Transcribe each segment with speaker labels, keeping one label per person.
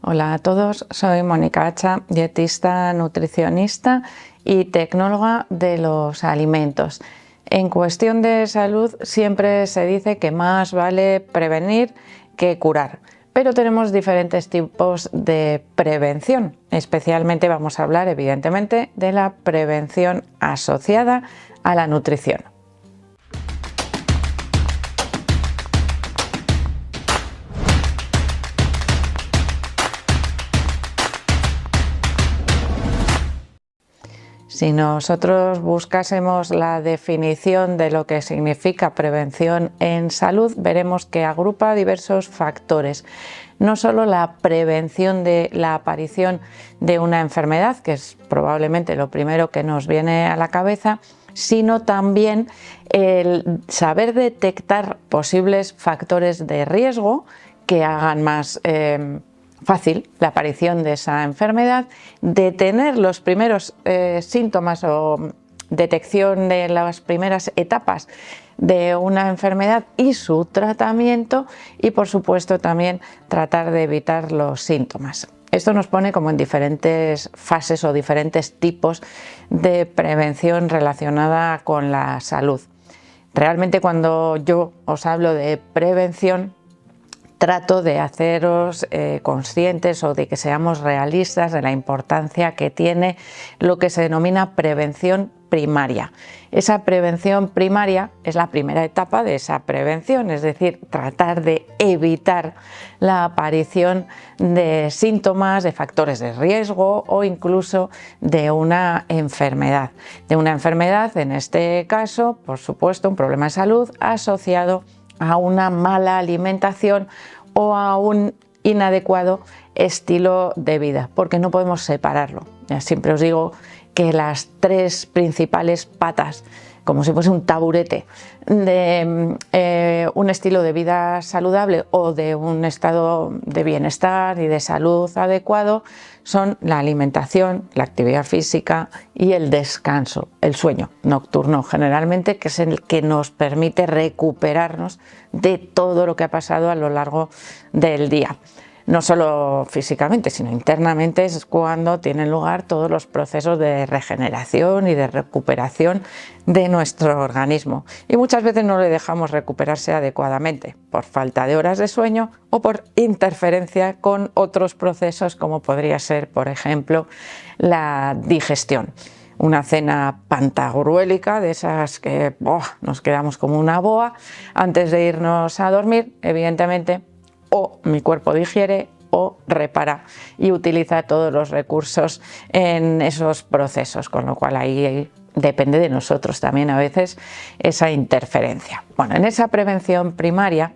Speaker 1: Hola a todos, soy Mónica Hacha, dietista, nutricionista y tecnóloga de los alimentos. En cuestión de salud siempre se dice que más vale prevenir que curar, pero tenemos diferentes tipos de prevención. Especialmente vamos a hablar evidentemente de la prevención asociada a la nutrición. Si nosotros buscásemos la definición de lo que significa prevención en salud, veremos que agrupa diversos factores. No solo la prevención de la aparición de una enfermedad, que es probablemente lo primero que nos viene a la cabeza, sino también el saber detectar posibles factores de riesgo que hagan más fácil la aparición de esa enfermedad, detener los primeros síntomas o detección de las primeras etapas de una enfermedad y su tratamiento, y por supuesto también tratar de evitar los síntomas. Esto nos pone como en diferentes fases o diferentes tipos de prevención relacionada con la salud. Realmente cuando yo os hablo de prevención, trato de haceros conscientes o de que seamos realistas de la importancia que tiene lo que se denomina prevención primaria. Esa prevención primaria es la primera etapa de esa prevención, es decir, tratar de evitar la aparición de síntomas, de factores de riesgo o incluso de una enfermedad. De una enfermedad, en este caso, por supuesto, un problema de salud asociado a una mala alimentación o a un inadecuado estilo de vida, porque no podemos separarlo. Ya siempre os digo que las tres principales patas, como si fuese un taburete, de un estilo de vida saludable o de un estado de bienestar y de salud adecuado son la alimentación, la actividad física y el descanso, el sueño nocturno generalmente, que es el que nos permite recuperarnos de todo lo que ha pasado a lo largo del día. No solo físicamente, sino internamente es cuando tienen lugar todos los procesos de regeneración y de recuperación de nuestro organismo. Y muchas veces no le dejamos recuperarse adecuadamente por falta de horas de sueño o por interferencia con otros procesos como podría ser, por ejemplo, la digestión. Una cena pantagruélica, de esas que nos quedamos como una boa antes de irnos a dormir, evidentemente. O mi cuerpo digiere o repara y utiliza todos los recursos en esos procesos, con lo cual ahí depende de nosotros también a veces esa interferencia. Bueno, en esa prevención primaria,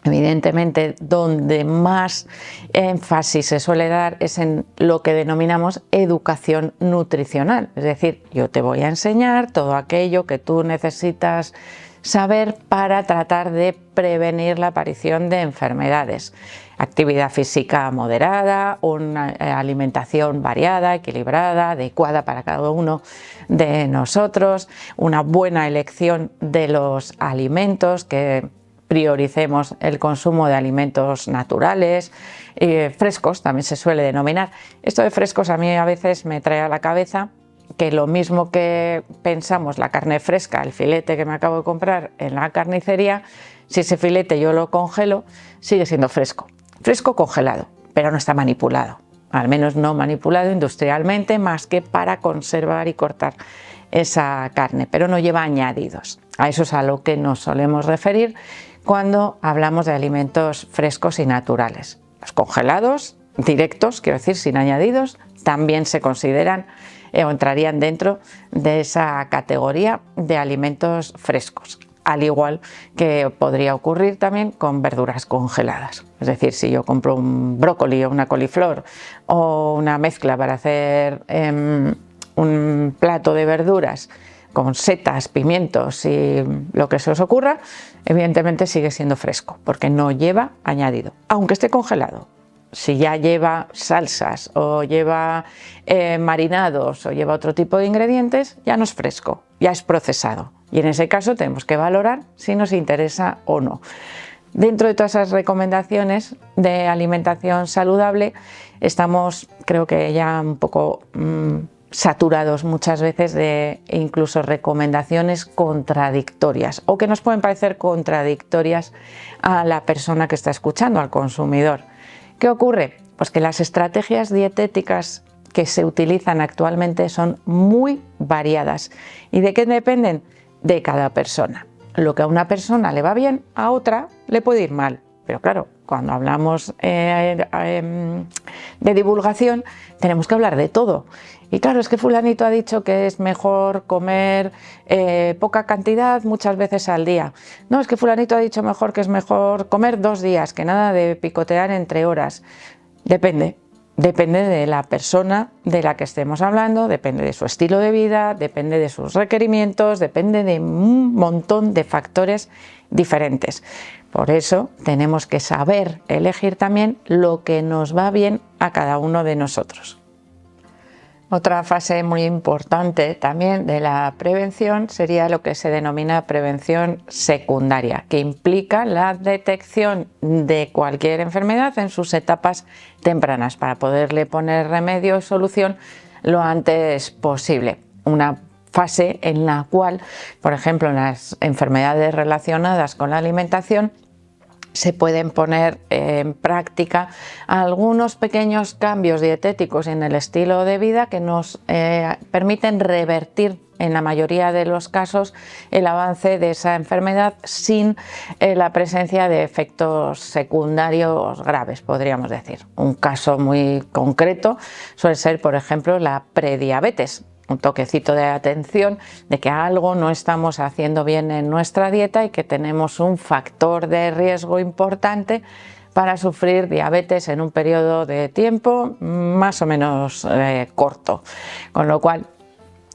Speaker 1: evidentemente, donde más énfasis se suele dar es en lo que denominamos educación nutricional. Es decir, yo te voy a enseñar todo aquello que tú necesitas saber para tratar de prevenir la aparición de enfermedades. Actividad física moderada, una alimentación variada, equilibrada, adecuada para cada uno de nosotros, una buena elección de los alimentos, que prioricemos el consumo de alimentos naturales, frescos también se suele denominar. Esto de frescos a mí a veces me trae a la cabeza que lo mismo que pensamos la carne fresca, el filete que me acabo de comprar en la carnicería, si ese filete yo lo congelo, sigue siendo fresco. Fresco congelado, pero no está manipulado. Al menos no manipulado industrialmente, más que para conservar y cortar esa carne, pero no lleva añadidos. A eso es a lo que nos solemos referir cuando hablamos de alimentos frescos y naturales. Los congelados, directos, quiero decir, sin añadidos, también se consideran o entrarían dentro de esa categoría de alimentos frescos, al igual que podría ocurrir también con verduras congeladas. Es decir, si yo compro un brócoli o una coliflor o una mezcla para hacer un plato de verduras con setas, pimientos y lo que se os ocurra, evidentemente sigue siendo fresco porque no lleva añadido, aunque esté congelado. Si ya lleva salsas o lleva marinados o lleva otro tipo de ingredientes, ya no es fresco, ya es procesado. Y en ese caso tenemos que valorar si nos interesa o no. Dentro de todas esas recomendaciones de alimentación saludable estamos, creo que ya un poco saturados muchas veces de incluso recomendaciones contradictorias o que nos pueden parecer contradictorias a la persona que está escuchando, al consumidor. ¿Qué ocurre? Pues que las estrategias dietéticas que se utilizan actualmente son muy variadas. ¿Y de qué dependen? De cada persona. Lo que a una persona le va bien, a otra le puede ir mal. Pero claro, cuando hablamos de divulgación tenemos que hablar de todo. Y claro, es que fulanito ha dicho que es mejor comer poca cantidad muchas veces al día. No, es que fulanito ha dicho mejor que es mejor comer 2 días, que nada de picotear entre horas. Depende de la persona de la que estemos hablando, depende de su estilo de vida, depende de sus requerimientos, depende de un montón de factores diferentes. Por eso tenemos que saber elegir también lo que nos va bien a cada uno de nosotros. Otra fase muy importante también de la prevención sería lo que se denomina prevención secundaria, que implica la detección de cualquier enfermedad en sus etapas tempranas para poderle poner remedio y solución lo antes posible. Una fase en la cual, por ejemplo, en las enfermedades relacionadas con la alimentación, se pueden poner en práctica algunos pequeños cambios dietéticos en el estilo de vida que nos permiten revertir en la mayoría de los casos el avance de esa enfermedad sin la presencia de efectos secundarios graves, podríamos decir. Un caso muy concreto suele ser, por ejemplo, la prediabetes. Un toquecito de atención de que algo no estamos haciendo bien en nuestra dieta y que tenemos un factor de riesgo importante para sufrir diabetes en un periodo de tiempo más o menos corto. Con lo cual,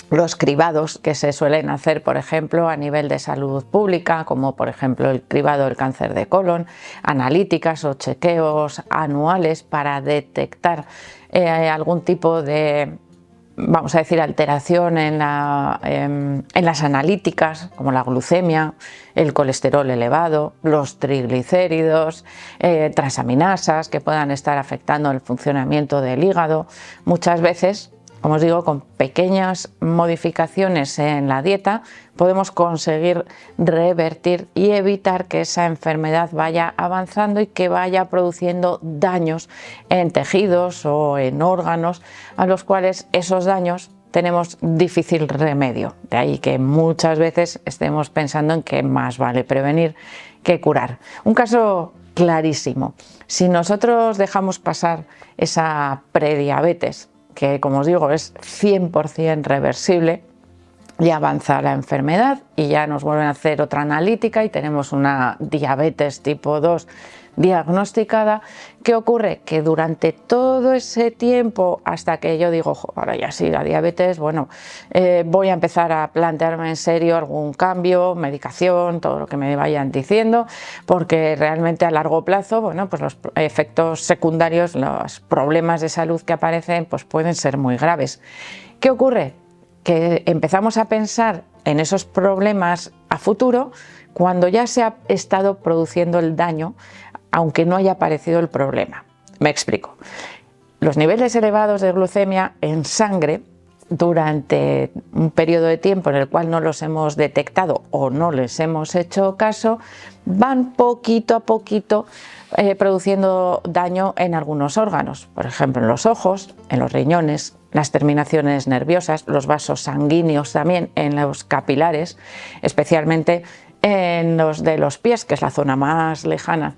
Speaker 1: los cribados que se suelen hacer, por ejemplo, a nivel de salud pública, como por ejemplo el cribado del cáncer de colon, analíticas o chequeos anuales para detectar algún tipo de, vamos a decir, alteración en las analíticas, como la glucemia, el colesterol elevado, los triglicéridos, transaminasas que puedan estar afectando el funcionamiento del hígado. Muchas veces, como os digo, con pequeñas modificaciones en la dieta podemos conseguir revertir y evitar que esa enfermedad vaya avanzando y que vaya produciendo daños en tejidos o en órganos a los cuales esos daños tenemos difícil remedio. De ahí que muchas veces estemos pensando en que más vale prevenir que curar. Un caso clarísimo: si nosotros dejamos pasar esa prediabetes, que como os digo es 100% reversible, ya avanza la enfermedad y ya nos vuelven a hacer otra analítica y tenemos una diabetes tipo 2 diagnosticada. ¿Qué ocurre? Que durante todo ese tiempo, hasta que yo digo, ahora ya sí, la diabetes, bueno, voy a empezar a plantearme en serio algún cambio, medicación, todo lo que me vayan diciendo, porque realmente a largo plazo, bueno, pues los efectos secundarios, los problemas de salud que aparecen, pues pueden ser muy graves. ¿Qué ocurre? Que empezamos a pensar en esos problemas a futuro cuando ya se ha estado produciendo el daño, aunque no haya aparecido el problema. Me explico. Los niveles elevados de glucemia en sangre durante un periodo de tiempo en el cual no los hemos detectado o no les hemos hecho caso, van poquito a poquito produciendo daño en algunos órganos, por ejemplo en los ojos, en los riñones, las terminaciones nerviosas, los vasos sanguíneos también, en los capilares, especialmente en los de los pies, que es la zona más lejana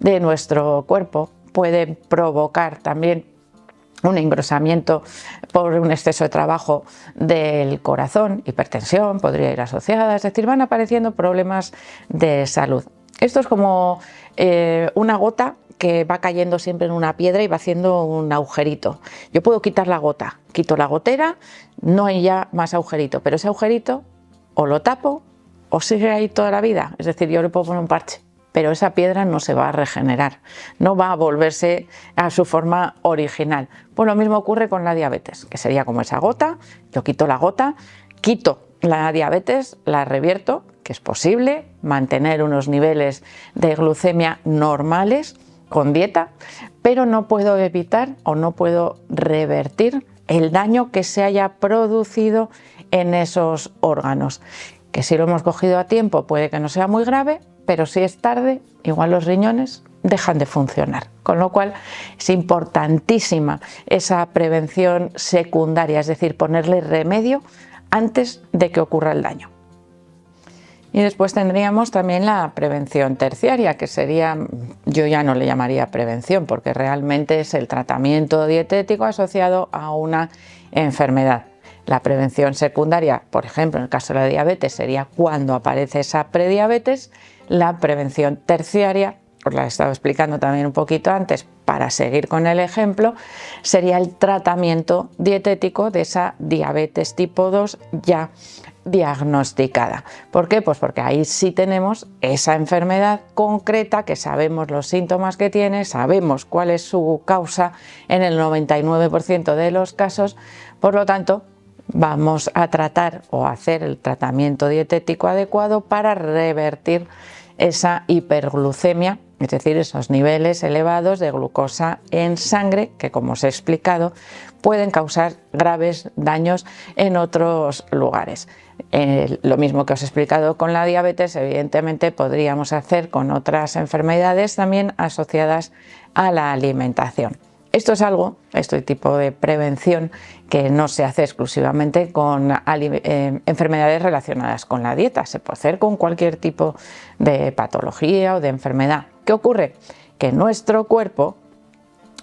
Speaker 1: de nuestro cuerpo. Pueden provocar también un engrosamiento por un exceso de trabajo del corazón, hipertensión podría ir asociada, es decir, van apareciendo problemas de salud. Esto es como una gota que va cayendo siempre en una piedra y va haciendo un agujerito. Yo puedo quitar la gota, quito la gotera, no hay ya más agujerito, pero ese agujerito o lo tapo o sigue ahí toda la vida, es decir, yo le puedo poner un parche, pero esa piedra no se va a regenerar, no va a volverse a su forma original. Pues lo mismo ocurre con la diabetes, que sería como esa gota. Yo quito la gota, quito la diabetes, la revierto, que es posible mantener unos niveles de glucemia normales con dieta, pero no puedo evitar o no puedo revertir el daño que se haya producido en esos órganos. Que si lo hemos cogido a tiempo puede que no sea muy grave, pero si es tarde, igual los riñones dejan de funcionar. Con lo cual es importantísima esa prevención secundaria, es decir, ponerle remedio antes de que ocurra el daño. Y después tendríamos también la prevención terciaria, que sería, yo ya no le llamaría prevención, porque realmente es el tratamiento dietético asociado a una enfermedad. La prevención secundaria, por ejemplo, en el caso de la diabetes, sería cuando aparece esa prediabetes. La prevención terciaria, os la he estado explicando también un poquito antes, para seguir con el ejemplo, sería el tratamiento dietético de esa diabetes tipo 2 ya diagnosticada. ¿Por qué? Pues porque ahí sí tenemos esa enfermedad concreta, que sabemos los síntomas que tiene, sabemos cuál es su causa en el 99% de los casos, por lo tanto vamos a tratar o hacer el tratamiento dietético adecuado para revertir esa hiperglucemia, es decir, esos niveles elevados de glucosa en sangre que, como os he explicado, pueden causar graves daños en otros lugares. Lo mismo que os he explicado con la diabetes, evidentemente podríamos hacer con otras enfermedades también asociadas a la alimentación. Esto es algo, este tipo de prevención, que no se hace exclusivamente con enfermedades relacionadas con la dieta, se puede hacer con cualquier tipo de patología o de enfermedad. ¿Qué ocurre? Que nuestro cuerpo,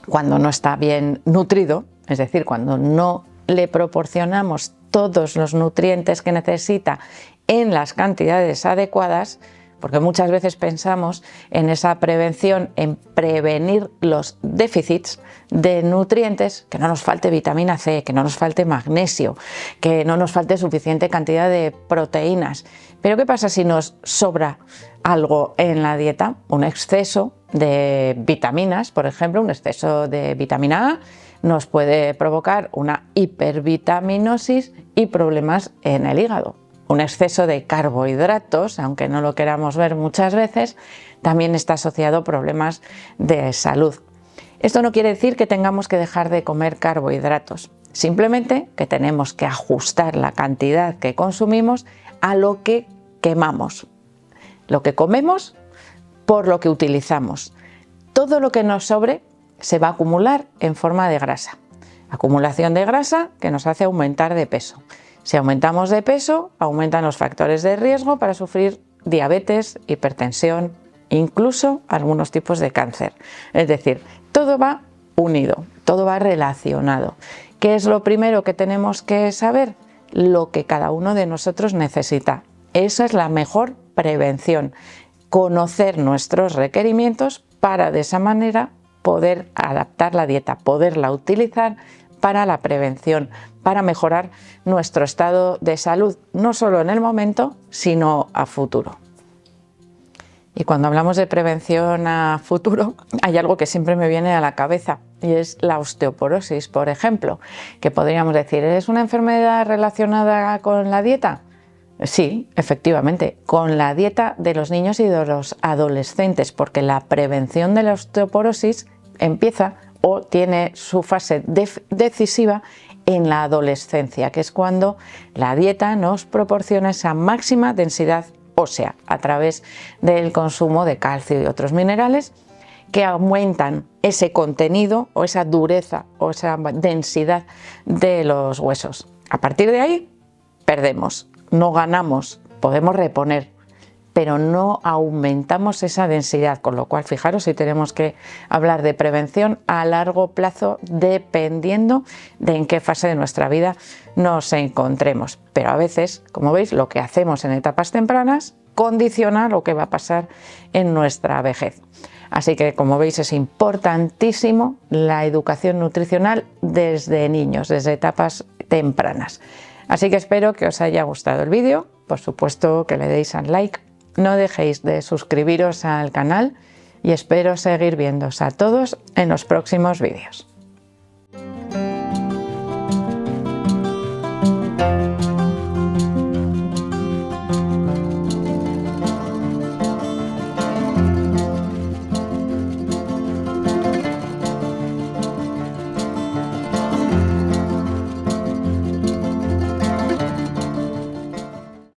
Speaker 1: cuando no está bien nutrido, es decir, cuando no le proporcionamos todos los nutrientes que necesita en las cantidades adecuadas, porque muchas veces pensamos en esa prevención, en prevenir los déficits de nutrientes, que no nos falte vitamina C, que no nos falte magnesio, que no nos falte suficiente cantidad de proteínas. Pero ¿qué pasa si nos sobra algo en la dieta? Un exceso de vitaminas, por ejemplo, un exceso de vitamina A nos puede provocar una hipervitaminosis y problemas en el hígado. Un exceso de carbohidratos, aunque no lo queramos ver muchas veces, también está asociado a problemas de salud. Esto no quiere decir que tengamos que dejar de comer carbohidratos, simplemente que tenemos que ajustar la cantidad que consumimos a lo que quemamos. Lo que comemos por lo que utilizamos. Todo lo que nos sobre se va a acumular en forma de grasa. Acumulación de grasa que nos hace aumentar de peso. Si aumentamos de peso, aumentan los factores de riesgo para sufrir diabetes, hipertensión, incluso algunos tipos de cáncer. Es decir, todo va unido, todo va relacionado. ¿Qué es lo primero que tenemos que saber? Lo que cada uno de nosotros necesita. Esa es la mejor prevención. Conocer nuestros requerimientos para de esa manera poder adaptar la dieta, poderla utilizar para la prevención, para mejorar nuestro estado de salud, no solo en el momento, sino a futuro. Y cuando hablamos de prevención a futuro, hay algo que siempre me viene a la cabeza y es la osteoporosis, por ejemplo, que podríamos decir, ¿es una enfermedad relacionada con la dieta? Sí, efectivamente, con la dieta de los niños y de los adolescentes, porque la prevención de la osteoporosis empieza o tiene su fase decisiva en la adolescencia, que es cuando la dieta nos proporciona esa máxima densidad ósea a través del consumo de calcio y otros minerales que aumentan ese contenido o esa dureza o esa densidad de los huesos. A partir de ahí perdemos, no ganamos, podemos reponer, pero no aumentamos esa densidad, con lo cual fijaros si tenemos que hablar de prevención a largo plazo dependiendo de en qué fase de nuestra vida nos encontremos. Pero a veces, como veis, lo que hacemos en etapas tempranas condiciona lo que va a pasar en nuestra vejez. Así que, como veis, es importantísimo la educación nutricional desde niños, desde etapas tempranas. Así que espero que os haya gustado el vídeo, por supuesto que le deis al like. No dejéis de suscribiros al canal y espero seguir viéndoos a todos en los próximos vídeos.